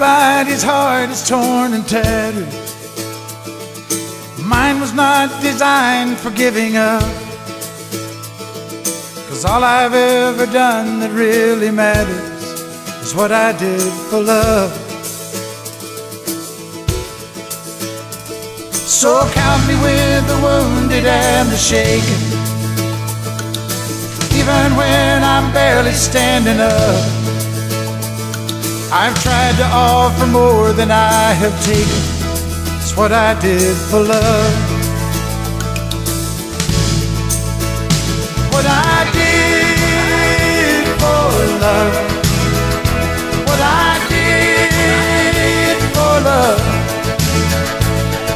Everybody's heart is torn and tattered. Mine was not designed for giving up, 'cause all I've ever done that really matters is what I did for love. So count me with the wounded and the shaken, even when I'm barely standing up. I've tried to offer more than I have taken. It's what I did for love. What I did for love. What I did for love.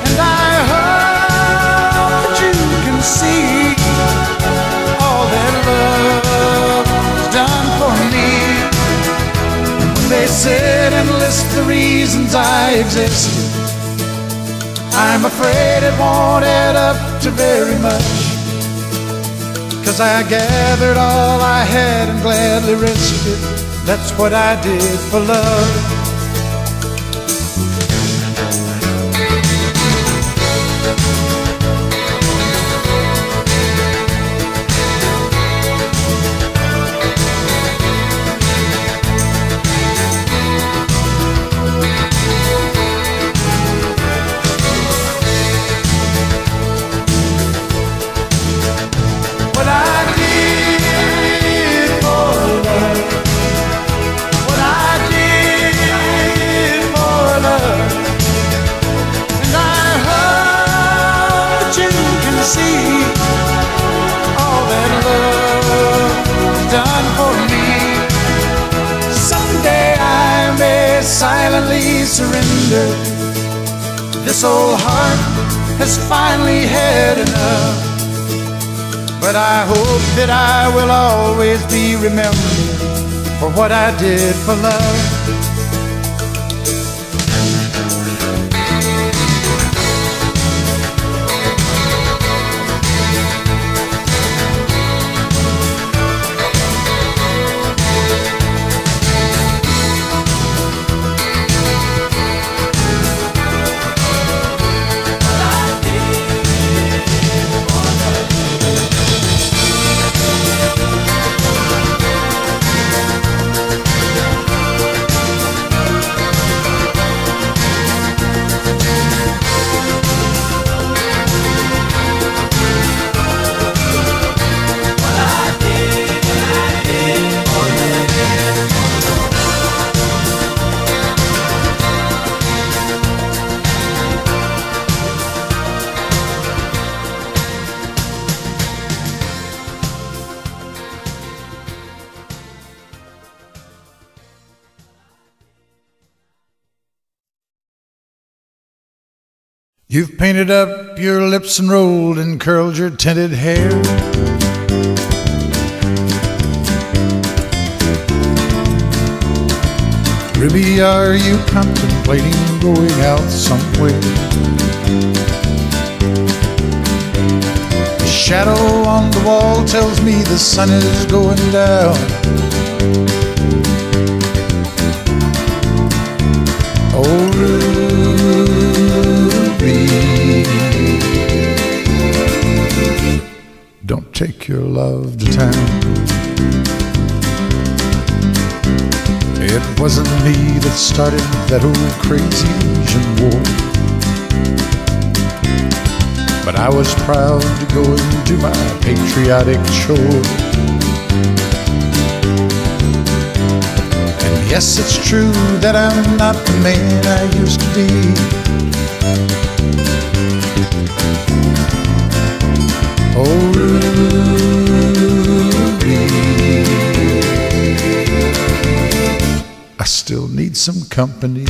And I hope that you can see all that love has done for me. They sit and list the reasons I existed. I'm afraid it won't add up to very much, 'cause I gathered all I had and gladly risked it. That's what I did for love. Silently surrender. This old heart has finally had enough, but I hope that I will always be remembered for what I did for love. You've painted up your lips and rolled and curled your tinted hair. Ruby, are you contemplating going out somewhere? The shadow on the wall tells me the sun is going down. Oh, don't take your love to town. It wasn't me that started that old crazy Asian war, but I was proud to go and do my patriotic chore. And yes, it's true that I'm not the man I used to be. Oh, Ruby, I still need some company.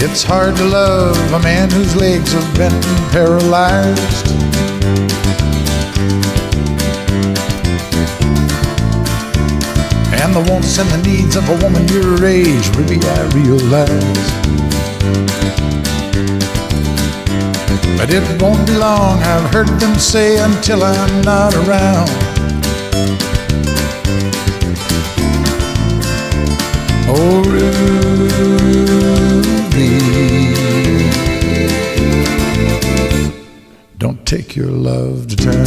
It's hard to love a man whose legs have been paralyzed. And the wants and the needs of a woman your age, Ruby, I realize. But it won't be long, I've heard them say, until I'm not around. Oh, Ruby, don't take your love to town.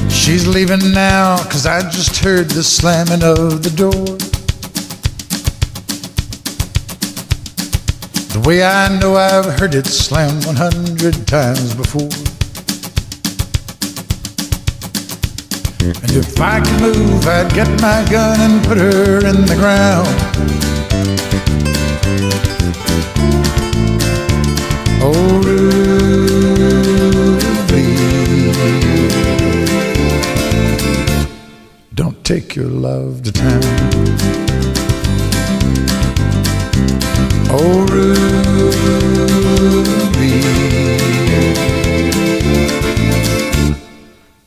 She's leaving now, 'cause I just heard the slamming of the door. The way I know I've heard it slam 100 times before. And if I could move, I'd get my gun and put her in the ground. Oh, Ruby, don't take your love to town. Oh, Ruby,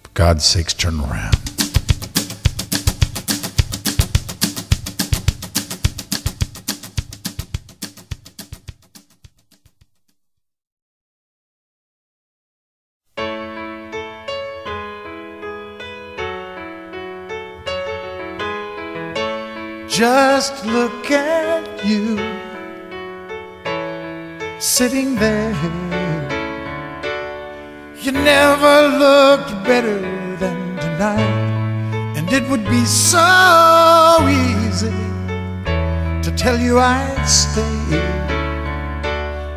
for God's sakes, turn around. Just look at you, sitting there. You never looked better than tonight, and it would be so easy to tell you I'd stay,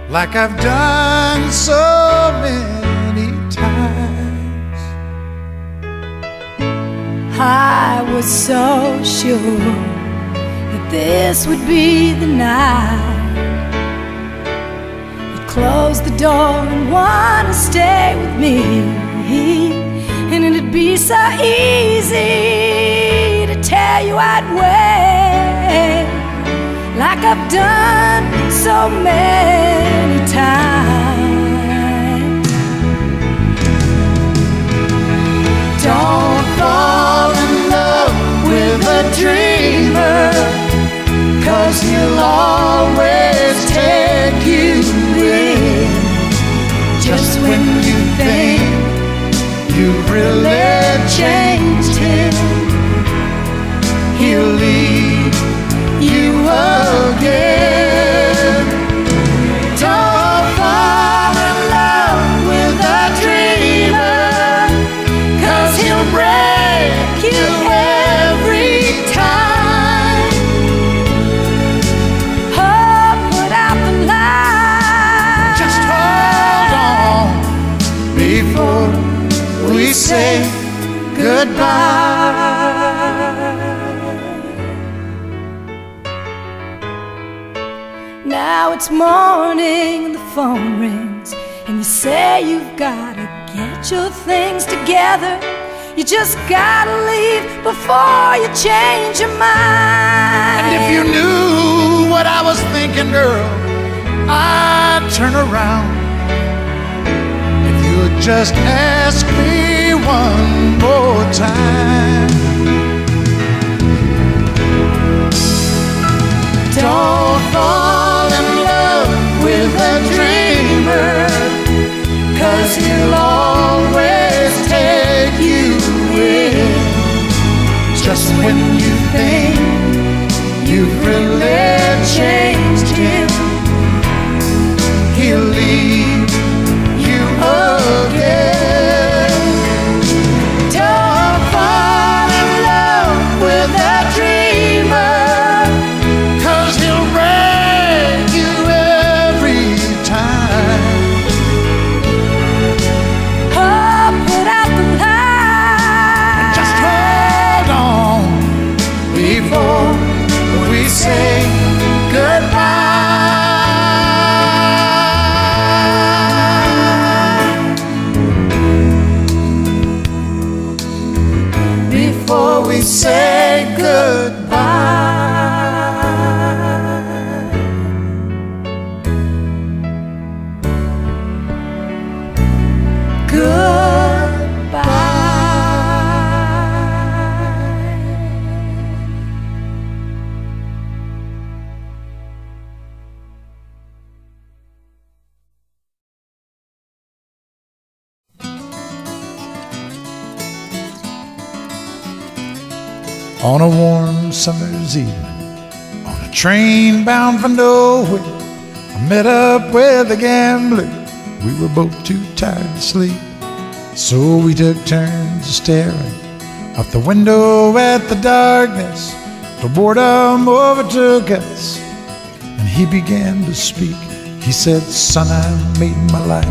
like I've done so many times. I was so sure that this would be the night you'd close the door and want to stay with me, and it'd be so easy to tell you I'd wait, like I've done so many times. Don't fall in love with a dreamer, 'cause he'll always take you in just when you think you've really changed him. He'll leave you again. Don't fall in love with a dreamer, 'cause he'll break you every time. Oh, put out the light. Just hold on before we say goodbye. Now it's morning and the phone rings, and you say you've gotta get your things together. You just gotta leave before you change your mind. And if you knew what I was thinking, girl, I'd turn around. If you would just ask me one more time. Don't fall in love with a dreamer, 'cause he'll always take you in Just when you think you've really changed him. he'll leave you again. Don't fall in love with a dreamer, 'Cause he'll break you every time. oh, put out the light. Just hold on before On a warm summer's evening, on a train bound for nowhere, I met up with a gambler. We were both too tired to sleep, so we took turns staring out the window at the darkness. The boredom overtook us, and he began to speak. He said, "Son, I made my life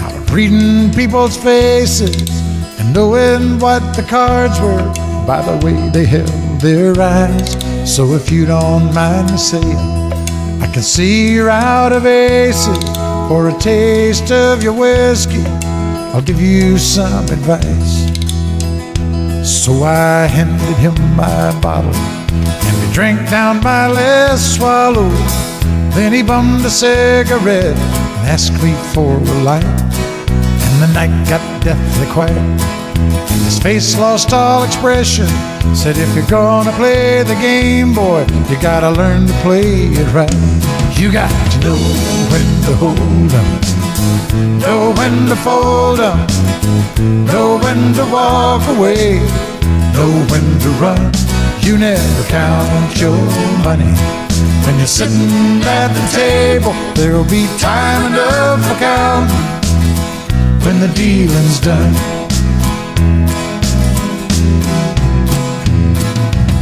out of reading people's faces and knowing what the cards were by the way they held their eyes. So if you don't mind me saying, I can see you're out of aces. For a taste of your whiskey, I'll give you some advice." So I handed him my bottle, and we drank down my last swallow. Then he bummed a cigarette and asked me for a light. And the night got deathly quiet, and his face lost all expression. Said, "If you're gonna play the game, boy, you gotta learn to play it right. You got to know when to hold 'em, know when to fold 'em, know when to walk away, know when to run. You never count your money when you're sitting at the table. There'll be time enough for counting when the dealing's done."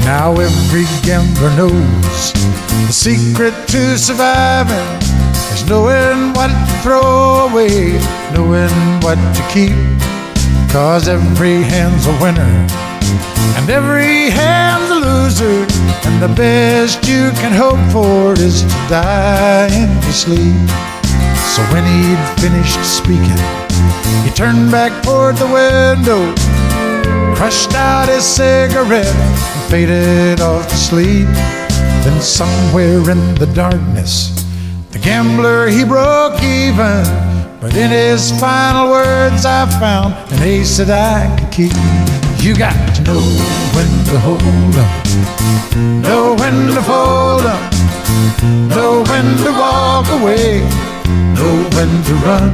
Now every gambler knows the secret to surviving is knowing what to throw away, knowing what to keep. 'Cause every hand's a winner and every hand's a loser, and the best you can hope for is to die in your sleep. So when he'd finished speaking, he turned back toward the window, crushed out his cigarette, and faded off to sleep. Then somewhere in the darkness, the gambler, he broke even. But in his final words I found an ace that I could keep. You got to know when to hold 'em, know when to fold 'em, know when to walk away, know when to run.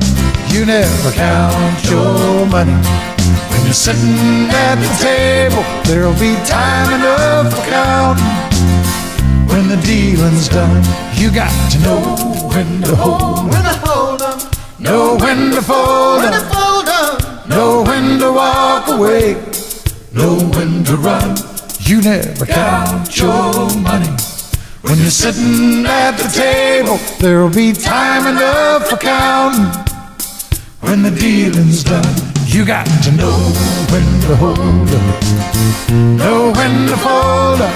You never count your money when you're sitting at the table. There'll be time enough for counting when the dealing's done. You got to know when to hold 'em, know when to fold 'em, know when to walk away, know when to run. You never count your money when you're sitting at the table. There'll be time enough for counting when the dealing's done. You got to know when to hold 'em, know when to fold 'em,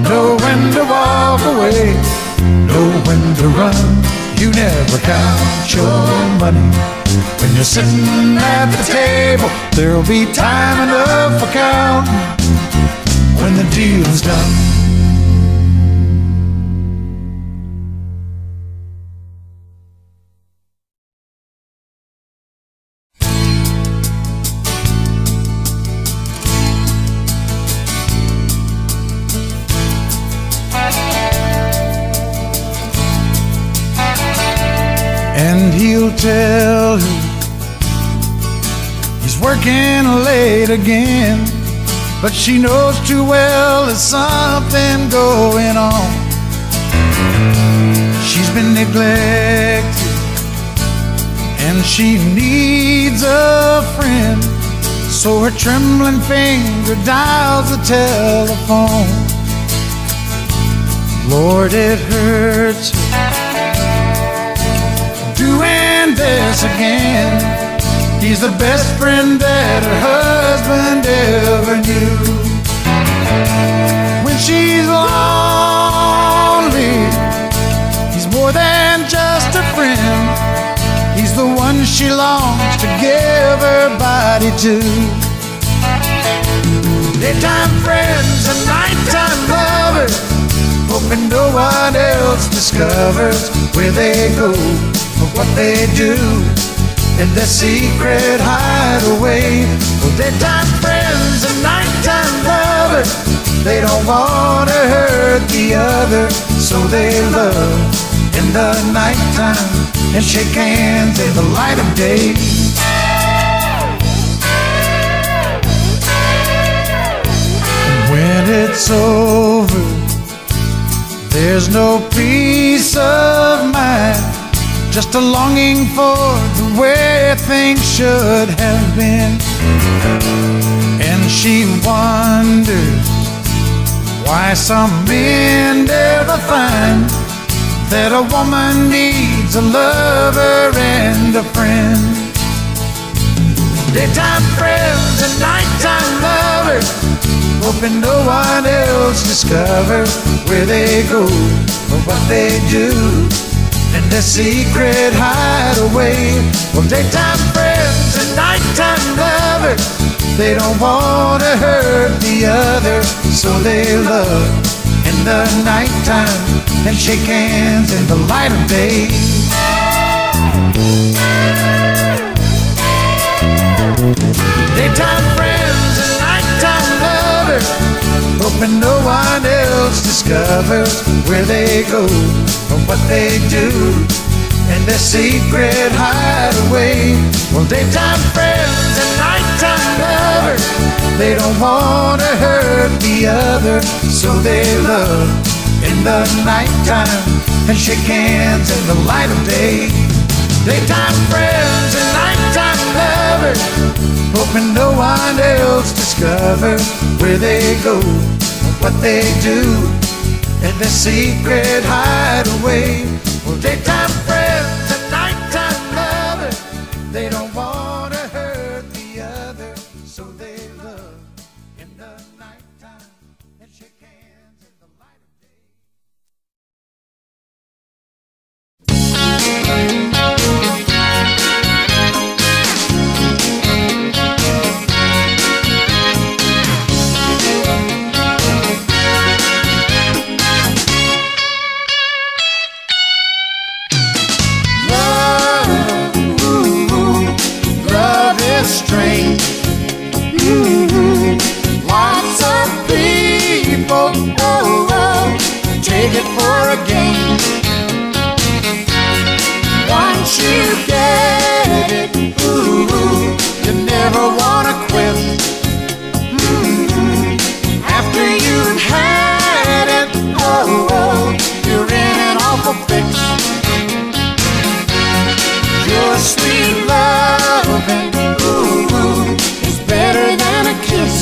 know when to walk away, know when to run. You never count your money when you're sitting at the table. There'll be time enough for counting when the deal's done. And he'll tell her he's working late again, but she knows too well there's something going on. She's been neglected and she needs a friend, so her trembling finger dials the telephone. Lord, it hurts her doing this again. He's the best friend that her husband ever knew. When she's lonely, he's more than just a friend. He's the one she longs to give her body to. Daytime friends and nighttime lovers, hoping no one else discovers where they go or what they do in their secret hideaway. Well, daytime friends and nighttime lovers, they don't want to hurt the other, so they love in the nighttime and shake hands in the light of day. it's over, there's no peace of mind, just a longing for the way things should have been. And she wonders why some men never find that a woman needs a lover and a friend. Daytime friends and nighttime lovers, hoping no one else discovers where they go or what they do in their secret hideaway. Well, daytime friends and nighttime lovers, they don't want to hurt the other, so they love in the nighttime and shake hands in the light of day. Daytime friends and nighttime lovers, hoping no one else discovers where they go or what they do in their secret hideaway. Well, daytime friends and nighttime lovers, they don't want to hurt the other, so they love in the nighttime and shake hands in the light of day. Daytime friends and nighttime lovers, hoping no one else discovers where they go or what they do in their secret hideaway. Well, daytime friends and nighttime lovers, they don't want to hurt the other, so they love in the nighttime and shake hands in the light of day. Strange. Lots of people, take it for a game. Once you get it, you never want to quit. After you've had it, you're in an awful fix. Your sweet loving is better than a kiss.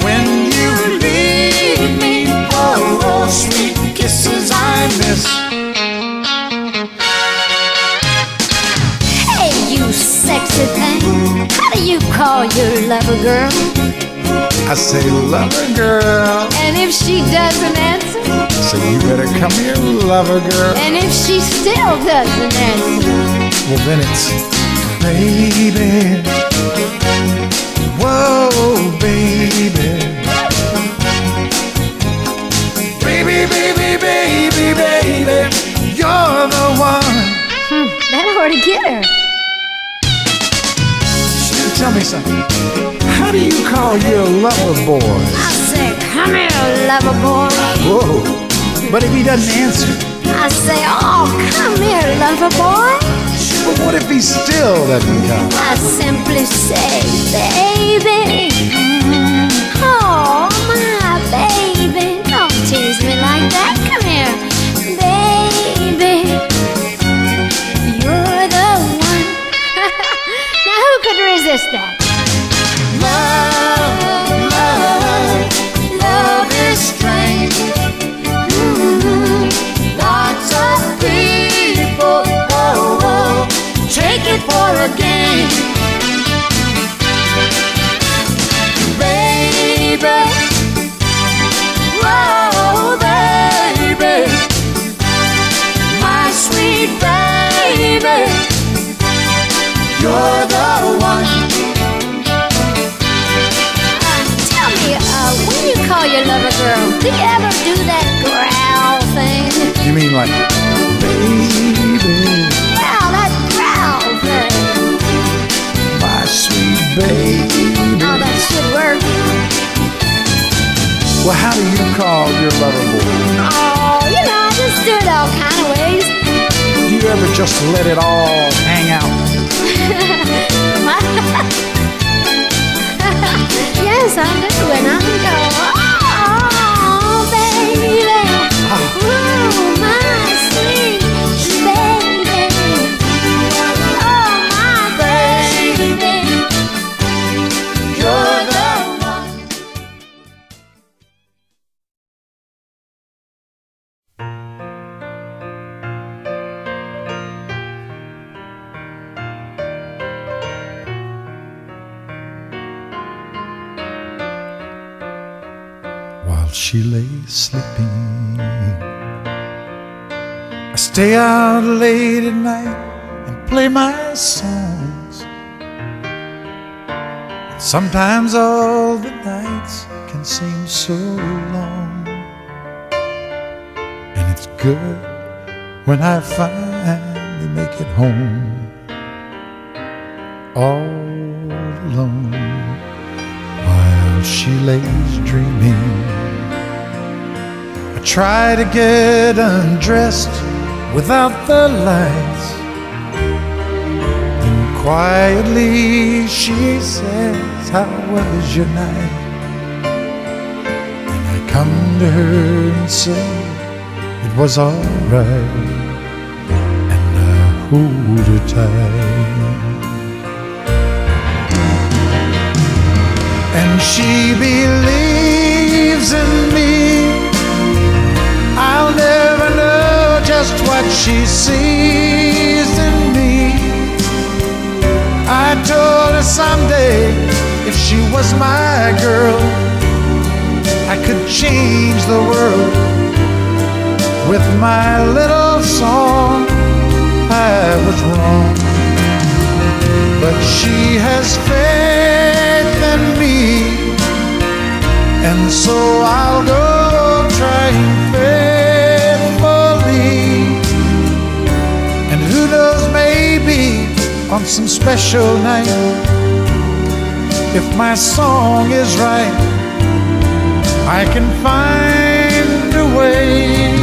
When you leave me, sweet kisses I miss. Hey, you sexy thing, how do you call your lover girl? I say, lover girl. And if she doesn't answer? So you better come here, lover girl. And if she still doesn't answer? Well, then it's baby. Whoa, baby. Baby, baby, baby, baby, you're the one. That ought to get her. Tell me something. How do you call your lover boy? I say, come here, lover boy. Whoa. But if he doesn't answer? I say, oh, come here, lover boy. But what if he still doesn't come? I simply say, baby. Oh, my baby. Don't tease me like that. Come here, baby. You're the one. Now, who could resist that? Love is strange. Lots of people, take it for a game. Baby, whoa, baby, my sweet baby, you're the one. When you call your lover girl, do you ever do that growl thing? You mean like, baby? Yeah, that growl thing. My sweet baby. Oh, that should work. Well, how do you call your lover boy? Oh, you know, I just do it all kind of ways. Do you ever just let it all hang out? Yes, I do, and I can go, oh, baby, oh, my sweet baby, oh, my baby, you're the one. While she lay sleeping, I stay out late at night and play my songs. And sometimes all the nights can seem so long, and it's good when I finally make it home all alone. While she lays dreaming, I try to get undressed without the lights. Then quietly she says, how was your night? And I come to her and say, it was alright, and I hold her tight. And she believes in me. I'll never know just what she sees in me. I told her someday, if she was my girl, I could change the world with my little song. I was wrong, but she has faith in me, and so I'll go trying faithfully. And who knows, maybe on some special night, if my song is right, I can find a way.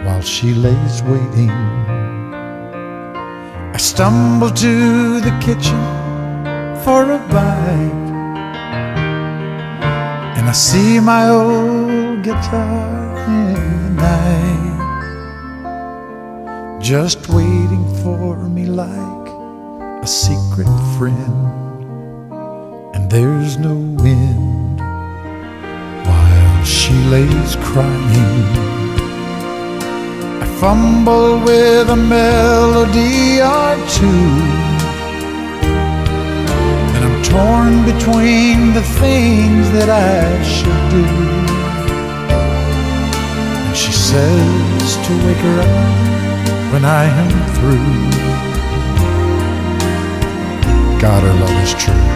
While she lays waiting, I stumble to the kitchen for a bite, and I see my old guitar in the night, just waiting for me like a secret friend. And there's no wind while she lays crying. I fumble with a melody or two, and I'm torn between the things that I should do. And she says to wake her up when I am through. God, her love is true.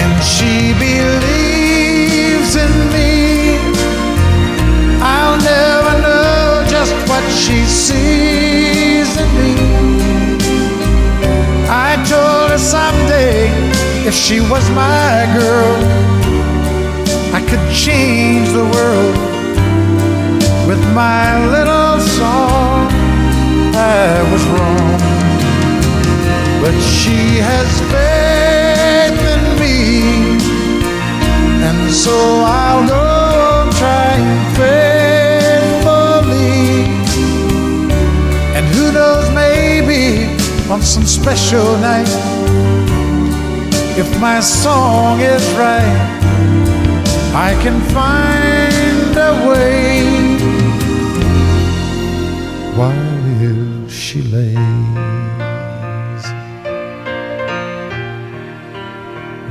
And she believes in me. I'll never know just what she sees in me. I told her someday, if she was my girl, I could change the world with my little song. I was wrong, but she has faith in me, and so I'll go trying faithfully. And who knows, maybe on some special night, if my song is right, I can find a way. While she lays,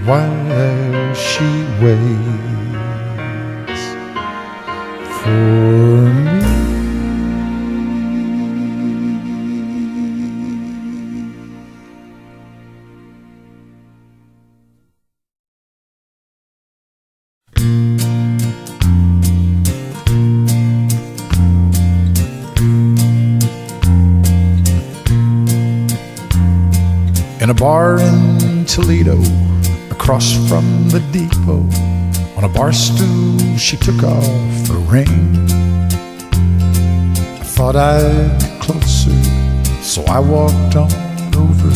while she waits for me. In a bar in Toledo, across from the depot, on a bar stool she took off her ring. I thought I'd get closer, So I walked on over,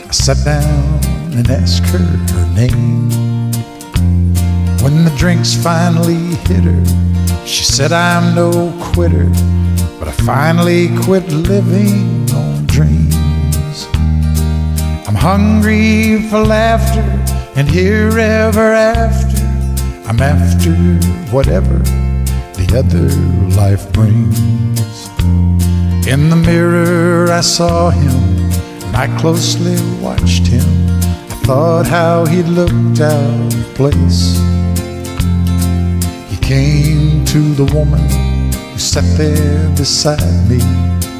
I sat down and asked her name. When the drinks finally hit her, she said, I'm no quitter, but I finally quit living on dreams. I'm hungry for laughter, and here ever after, I'm after whatever the other life brings. In the mirror I saw him, and I closely watched him. I thought how he looked out of place. He came to the woman who sat there beside me.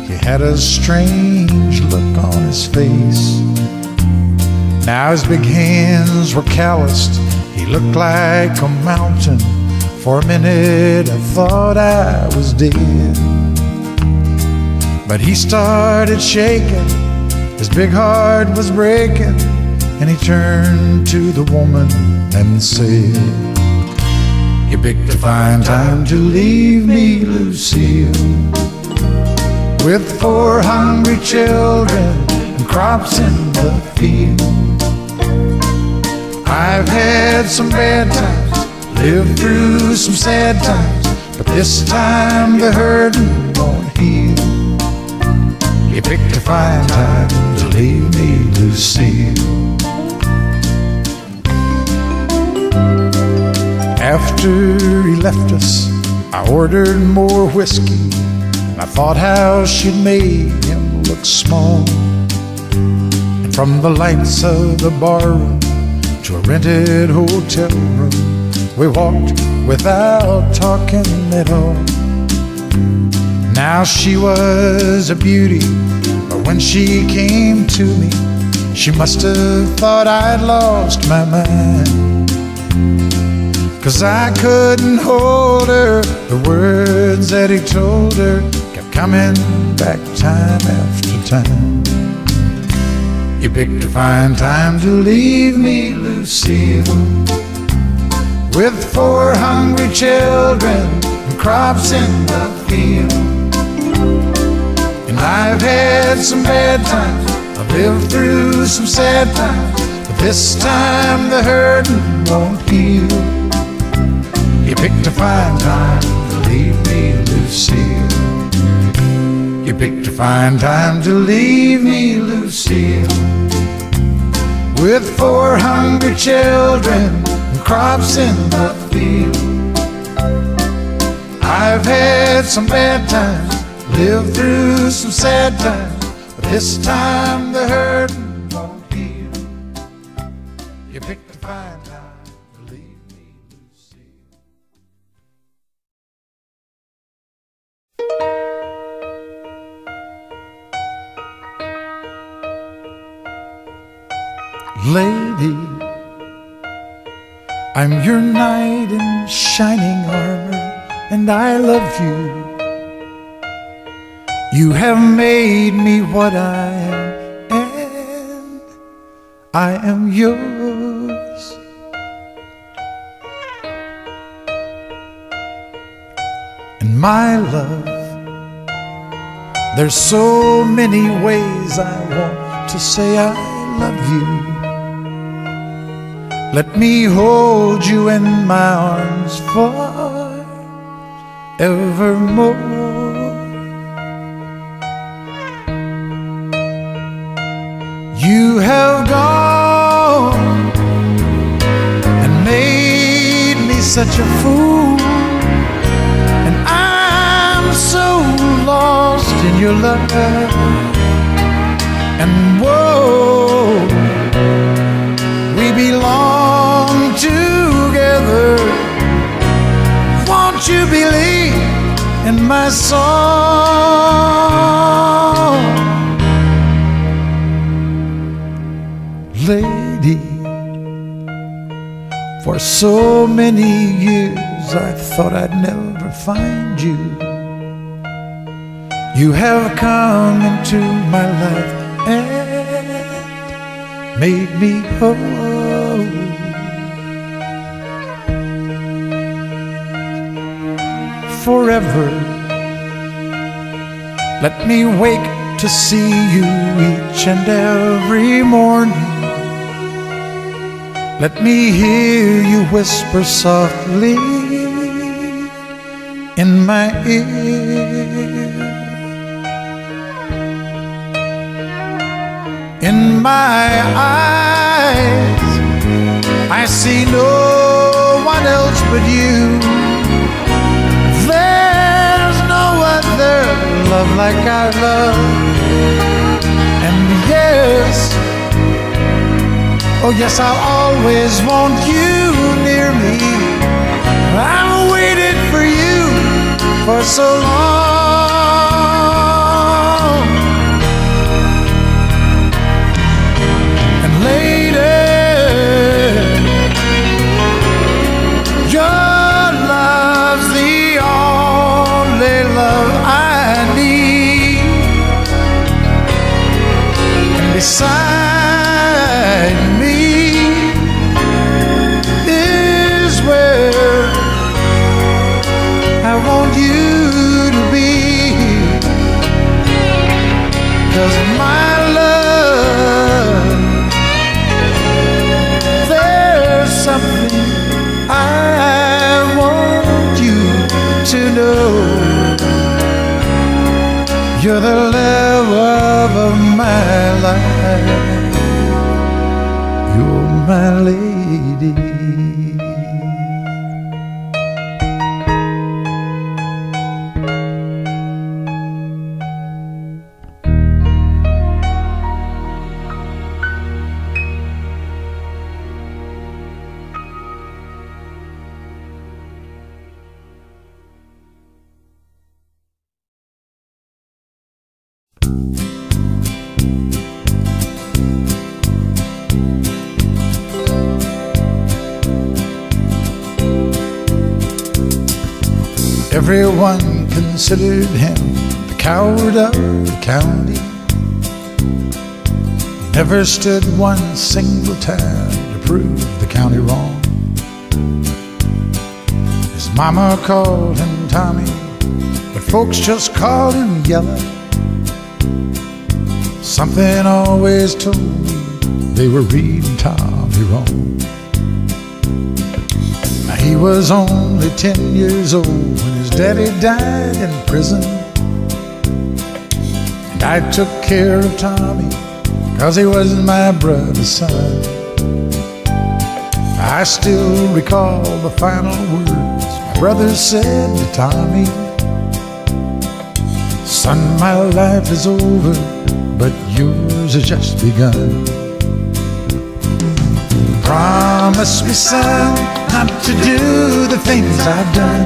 He had a strange look on his face. Now his big hands were calloused, he looked like a mountain. For a minute I thought I was dead. But he started shaking, his big heart was breaking, and he turned to the woman and said, you picked a fine time to leave me, Lucille, with 4 hungry children and crops in the field. I've had some bad times, lived through some sad times, but this time the hurting won't heal. You picked a fine time to leave me, Lucille. After he left us, I ordered more whiskey, and I thought how she'd made him look small. And from the lights of the barroom to a rented hotel room, we walked without talking at all. Now she was a beauty, but when she came to me, she must have thought I'd lost my mind. 'Cause I couldn't hold her, the words that he told her kept coming back time after time. You picked a fine time to leave me, Lucille, with 4 hungry children and crops in the field. And I've had some bad times, I've lived through some sad times, but this time the hurting won't heal. You picked a fine time to leave me, Lucille. You picked a fine time to leave me, Lucille, with 4 hungry children and crops in the field. I've had some bad times, lived through some sad times, but this time the hurting won't heal. You picked a fine time to leave me, Lucille. Lady, I'm your knight in shining armor, and I love you. You have made me what I am, and I am yours. And my love, there's so many ways I want to say I love you. Let me hold you in my arms forevermore. You have gone and made me such a fool, and I'm so lost in your love. And whoa, we belong together. Won't you believe in my song? Lady, for so many years I thought I'd never find you. You have come into my life and made me whole. Forever, let me wake to see you each and every morning. Let me hear you whisper softly in my ear. In my eyes, I see no one else but you. There's no other love like our love. And yes, oh yes, I'll always want you near me. I've waited for you for so long. And later, your love's the only love I need. And beside me is where I want you to be. 'Cause my love, there's something I want you to know. You're the love of my life. You're my lady. Everyone considered him the coward of the county. Never stood one single time to prove the county wrong. His mama called him Tommy, but folks just called him Yellow. Something always told me they were reading Tommy wrong. Now he was only 10 years old when his daddy died in prison. And I took care of Tommy 'cause he was my brother's son. I still recall the final words my brother said to Tommy. Son, my life is over, but yours has just begun. Promise me, son, not to do the things I've done.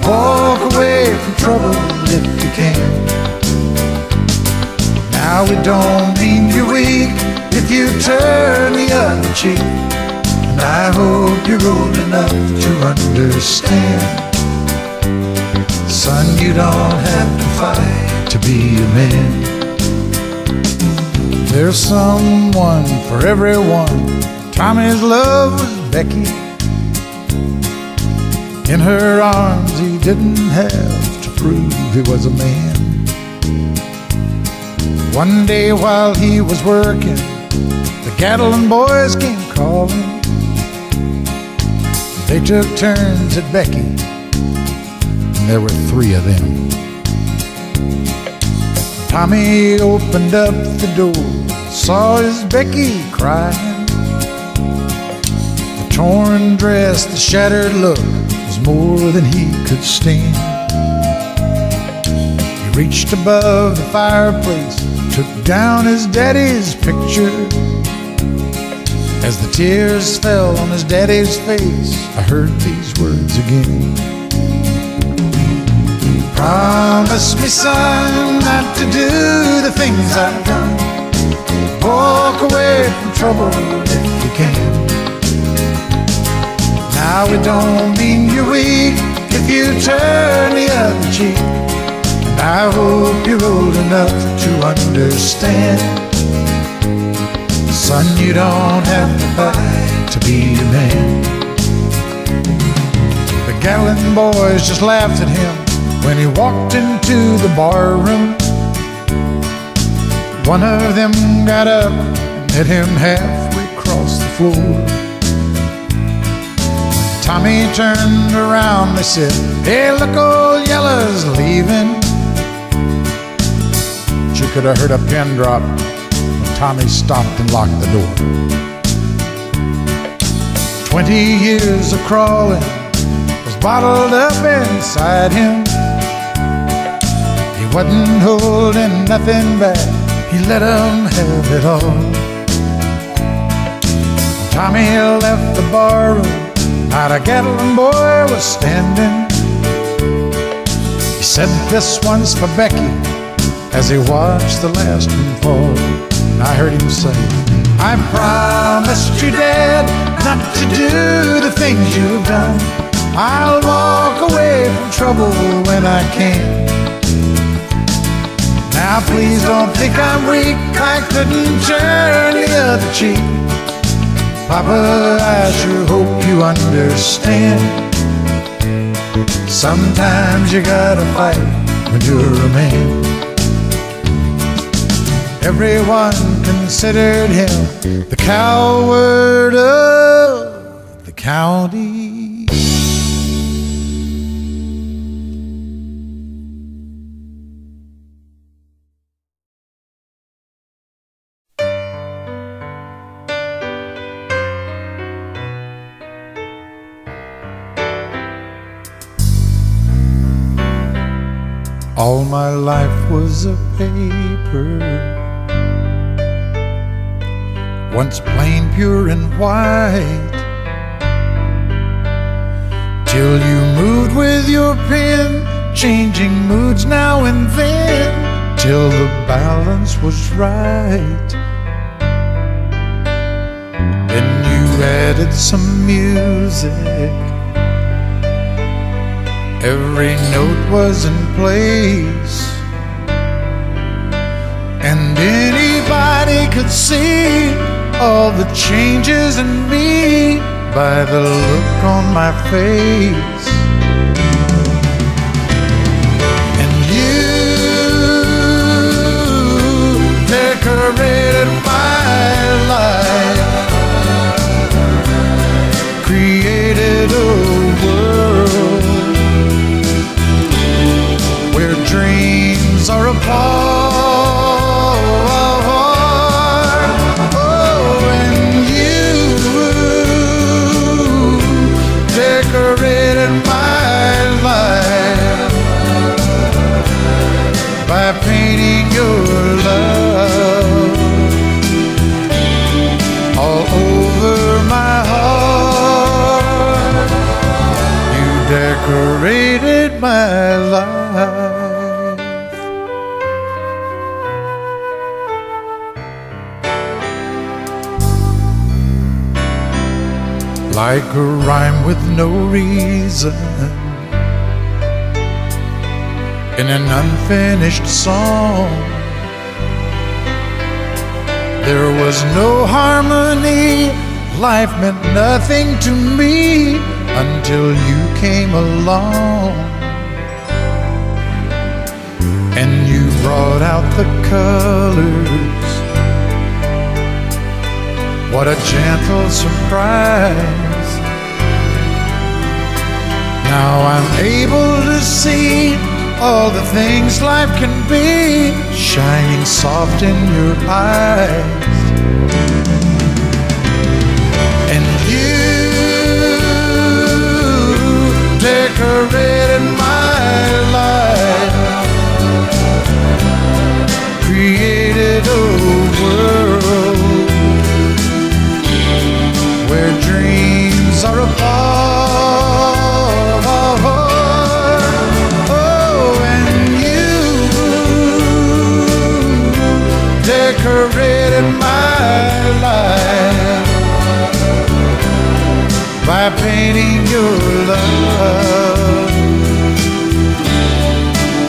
Walk away from trouble if you can. Now it don't mean you're weak if you turn the other cheek. And I hope you're old enough to understand. Son, you don't have to fight to be a man. There's someone for everyone. Tommy's love was Becky. In her arms he didn't have to prove he was a man. One day while he was working, the Gatlin boys came calling. They took turns at Becky, and there were 3 of them. Tommy opened up the door, saw his Becky crying. The torn dress, the shattered look was more than he could stand. He reached above the fireplace, took down his daddy's picture. As the tears fell on his daddy's face, I heard these words again. Promise me, son, not to do the things I've done. Walk away from trouble if you can. Now it don't mean you're weak if you turn the other cheek. And I hope you're old enough to understand. Son, you don't have to fight to be a man. The Gatlin boys just laughed at him when he walked into the bar room. One of them got up and met him halfway across the floor. Tommy turned around, they said, "Hey, look, old Yella's leaving." But you could have heard a pin drop when Tommy stopped and locked the door. 20 years of crawling was bottled up inside him. He wasn't holding nothing back, he let them have it all. Tommy left the barroom, not a Gatlin boy was standing. He said, "This one's for Becky," as he watched the last one fall. And I heard him say, "I promised you, Dad, not to do the things you've done. I'll walk away from trouble when I can. Now please don't think I'm weak, I couldn't turn the other cheek. Papa, I sure hope you understand. Sometimes you gotta fight when you're a man." Everyone considered him the coward of the county. All my life was a paper, once plain, pure and white, till you moved with your pen, changing moods now and then, till the balance was right. Then you added some music, every note was in place, and anybody could see all the changes in me by the look on my face. And you decorated my life, created a world where dreams are apart. Oh, and you decorated my life by painting your love all over my heart. You decorated my life. Like a rhyme with no reason in an unfinished song, there was no harmony, life meant nothing to me until you came along. And you brought out the colors, what a gentle surprise. Now I'm able to see all the things life can be, shining soft in your eyes. And you decorated my life, created a world where dreams are apart. Oh, and you decorated my life by painting your love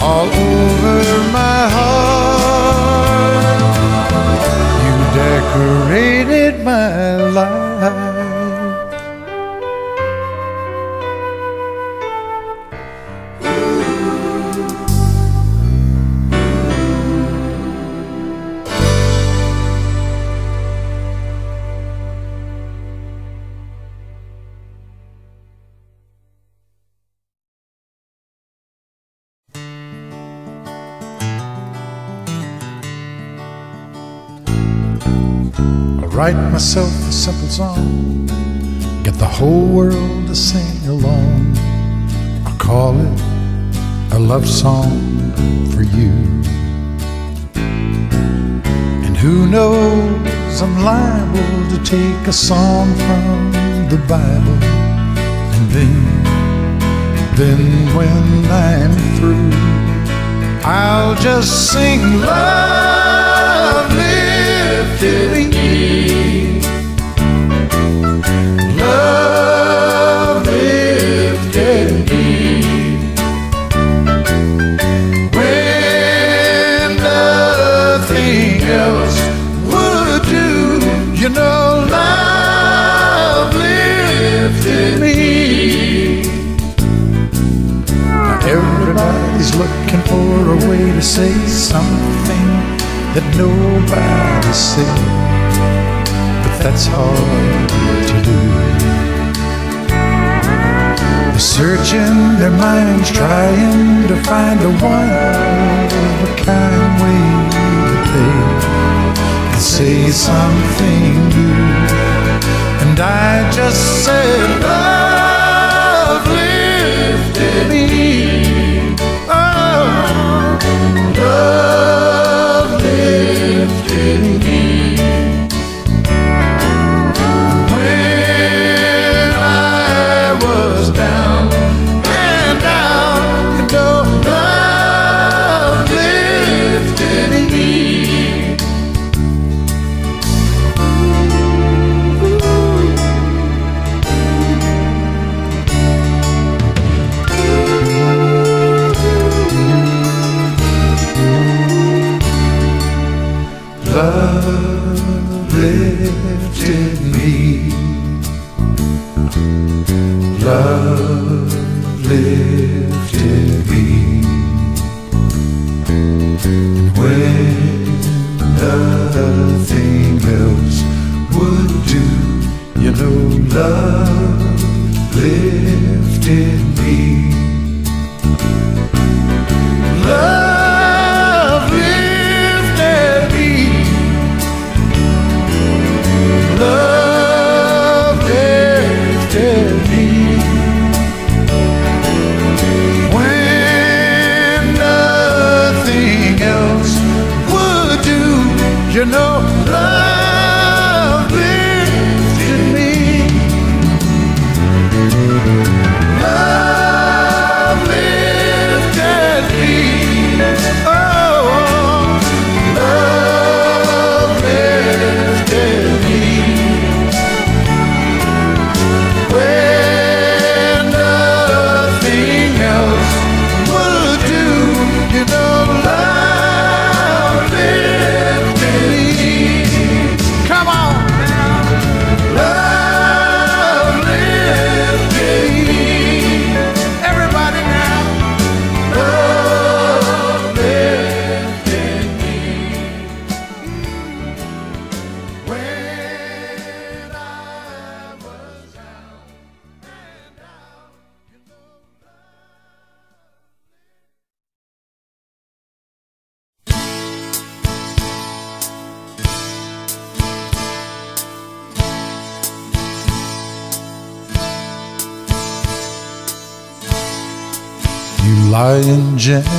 all over my heart. You decorated my life. I write myself a simple song, get the whole world to sing along. I call it a love song for you. And who knows, I'm liable to take a song from the Bible, and then when I'm through, I'll just sing love lifted me. Love lifted me. When nothing else would do, you know, love lifted me. Everybody's looking for a way to say something that nobody said, but that's hard to do. They're searching their minds, trying to find a one-of-a-kind way that they can say something new. And I just said, love lifted me. Love lifted me. When I was down and out, you know, love lifted me. Love lifted me. Love lifted me. When nothing else would do, you know, love lifted me. Love lifted me. Love lifted me. When nothing else would do, you know, love lifted me. Love lifted me. Oh, love lifted me. When nothing else would do, you know, love lifted me. Come on now. Love lifted me. Everybody now. Love lifted me. When I was down and out, you know, you lie in gentle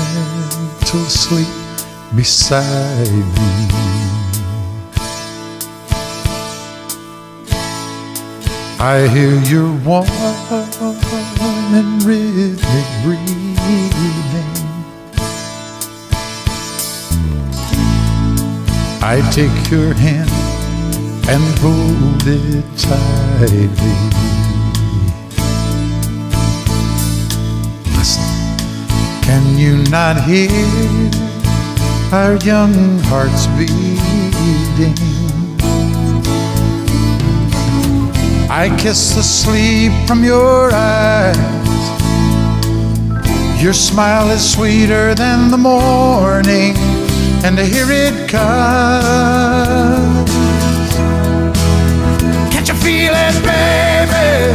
sleep beside me. I hear your warm and rhythmic breathing. I take your hand and hold it tightly. Listen, can you not hear our young hearts beating? I kiss the sleep from your eyes. Your smile is sweeter than the morning, and here it comes. Can't you feel it, baby?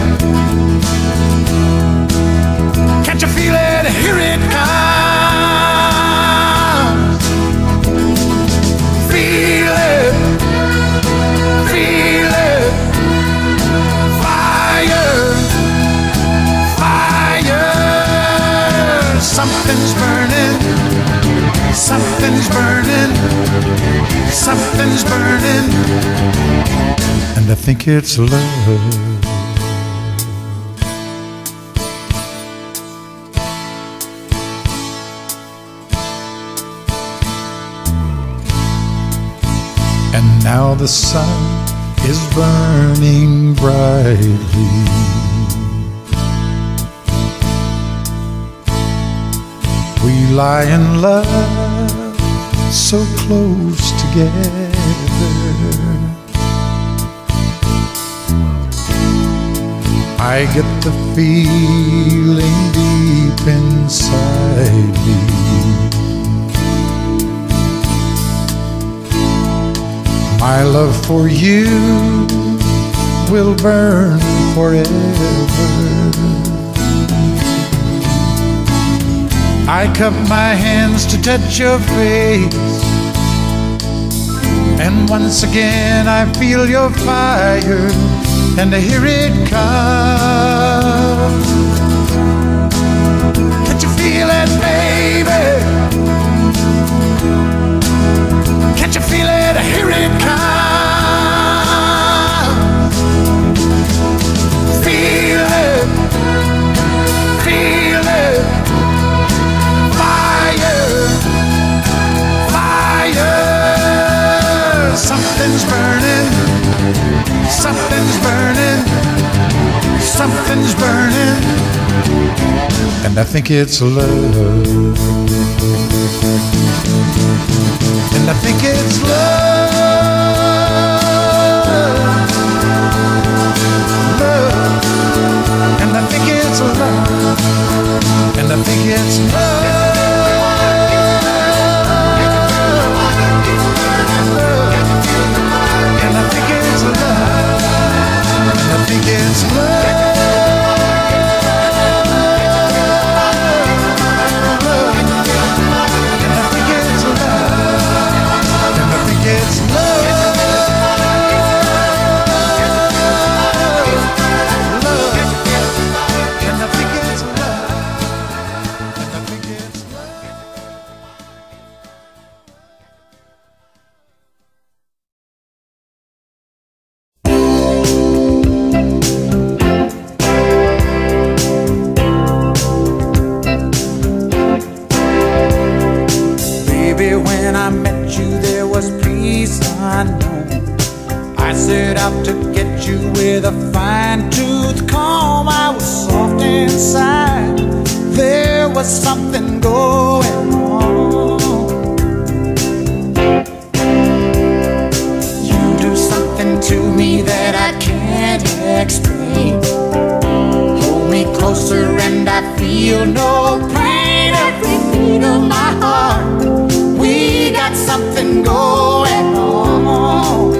Can't you feel it? Here it comes. Feel it. Feel something's burning, something's burning, and I think it's love. And now the sun is burning brightly. We lie in love so close together. I get the feeling deep inside me. My love for you will burn forever. I cup my hands to touch your face, and once again I feel your fire, and I hear it come. Can't you feel it, baby? Can't you feel it? I hear it come. Feel it, feel it. Fire, fire. Something's burning, something's burning, something's burning, and I think it's love. And I think it's love, love, and I think it's love, and I think it's love, and I think it's love, and I think it's love. It's love, love, and I think it's love, and I think it's love. Baby, when I met you, there was peace unknown. I set out to get you with a fine-tooth comb. I was soft inside, there was something going on. You do something to me that I can't explain. Hold me closer and I feel no pain. Every beat of my heart, we got something going on.